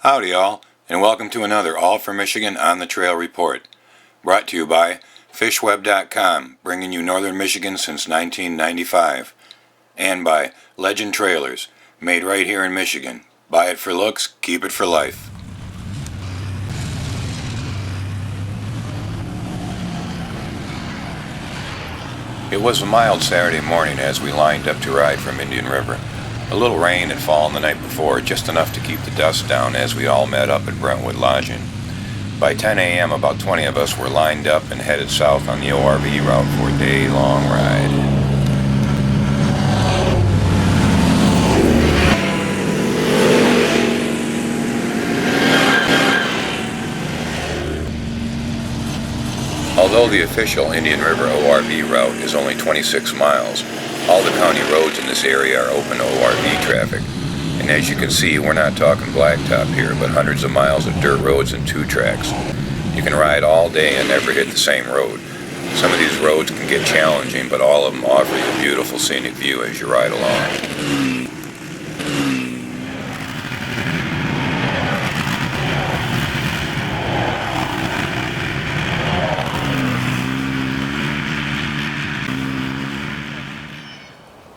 Howdy all, and welcome to another All for Michigan On the Trail report, brought to you by fishweb.com, bringing you northern Michigan since 1995, and by Legend Trailers, made right here in Michigan. Buy it for looks, keep it for life. It was a mild Saturday morning as we lined up to ride from Indian River. A little rain had fallen the night before, just enough to keep the dust down as we all met up at Brentwood Lodging. By 10 a.m. about 20 of us were lined up and headed south on the ORV route for a day-long ride. Although the official Indian River ORV route is only 26 miles, all the county roads in this area are open to ORV traffic. And as you can see, we're not talking blacktop here, but hundreds of miles of dirt roads and 2 tracks. You can ride all day and never hit the same road. Some of these roads can get challenging, but all of them offer you a beautiful scenic view as you ride along.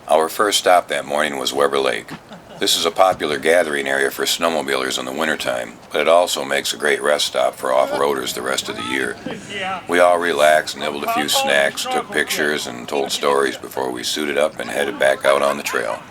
Our first stop that morning was Weber Lake. This is a popular gathering area for snowmobilers in the wintertime, but it also makes a great rest stop for off-roaders the rest of the year. We all relaxed, nibbled a few snacks, took pictures, and told stories before we suited up and headed back out on the trail.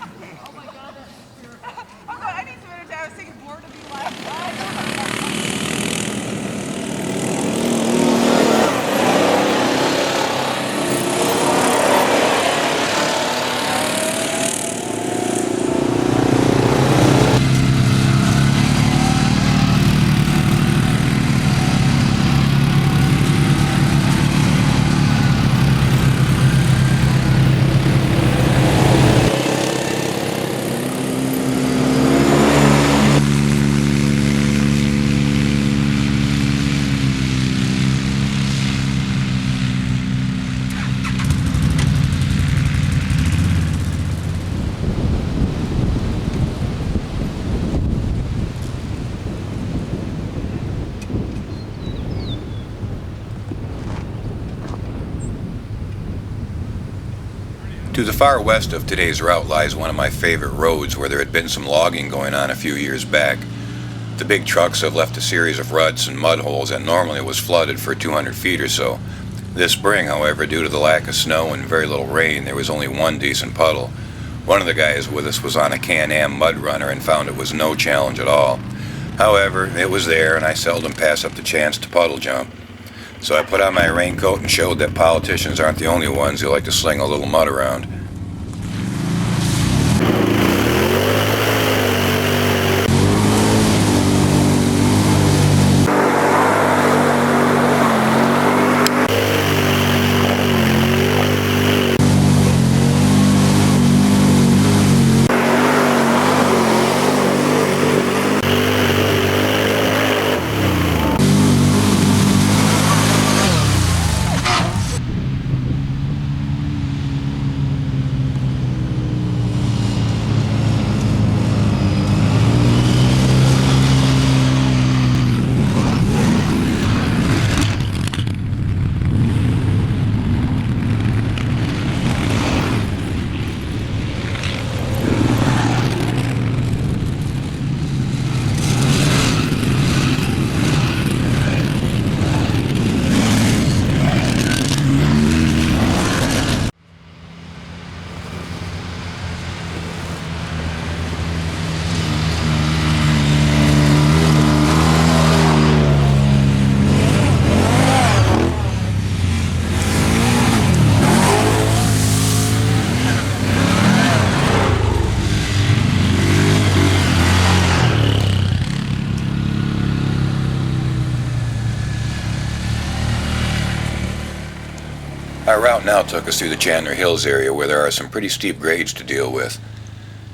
To the far west of today's route lies one of my favorite roads where there had been some logging going on a few years back. The big trucks have left a series of ruts and mud holes that normally was flooded for 200 feet or so. This spring, however, due to the lack of snow and very little rain, there was only one decent puddle. One of the guys with us was on a Can-Am mud runner and found it was no challenge at all. However, it was there and I seldom pass up the chance to puddle jump. So I put on my raincoat and showed that politicians aren't the only ones who like to sling a little mud around. Our route now took us through the Chandler Hills area where there are some pretty steep grades to deal with.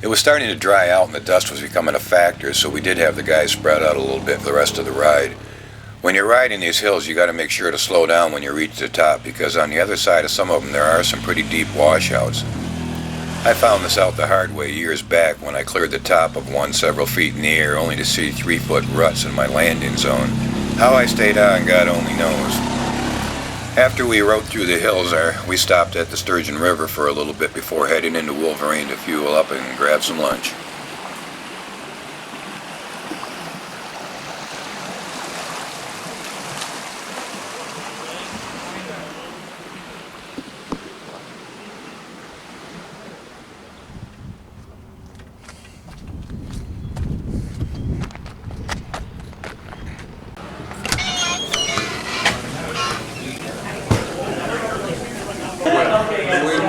It was starting to dry out and the dust was becoming a factor, so we did have the guys spread out a little bit for the rest of the ride. When you're riding these hills, you got to make sure to slow down when you reach the top, because on the other side of some of them there are some pretty deep washouts. I found this out the hard way years back when I cleared the top of one several feet in the air only to see 3-foot ruts in my landing zone. How I stayed on, God only knows. After we rode through the hills there, we stopped at the Sturgeon River for a little bit before heading into Wolverine to fuel up and grab some lunch.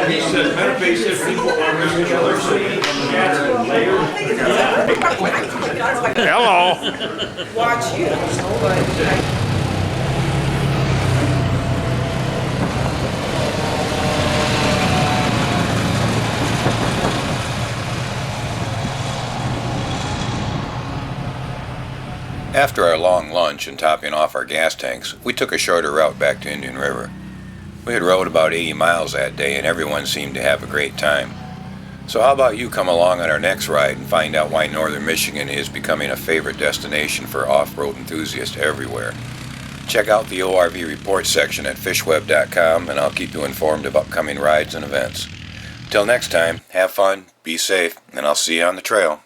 He says metaphysics people are each other. Hello. Watch you. After our long lunch and topping off our gas tanks, we took a shorter route back to Indian River. We had rode about 80 miles that day and everyone seemed to have a great time. So how about you come along on our next ride and find out why northern Michigan is becoming a favorite destination for off-road enthusiasts everywhere. Check out the ORV report section at fishweb.com and I'll keep you informed of upcoming rides and events. Till next time, have fun, be safe, and I'll see you on the trail.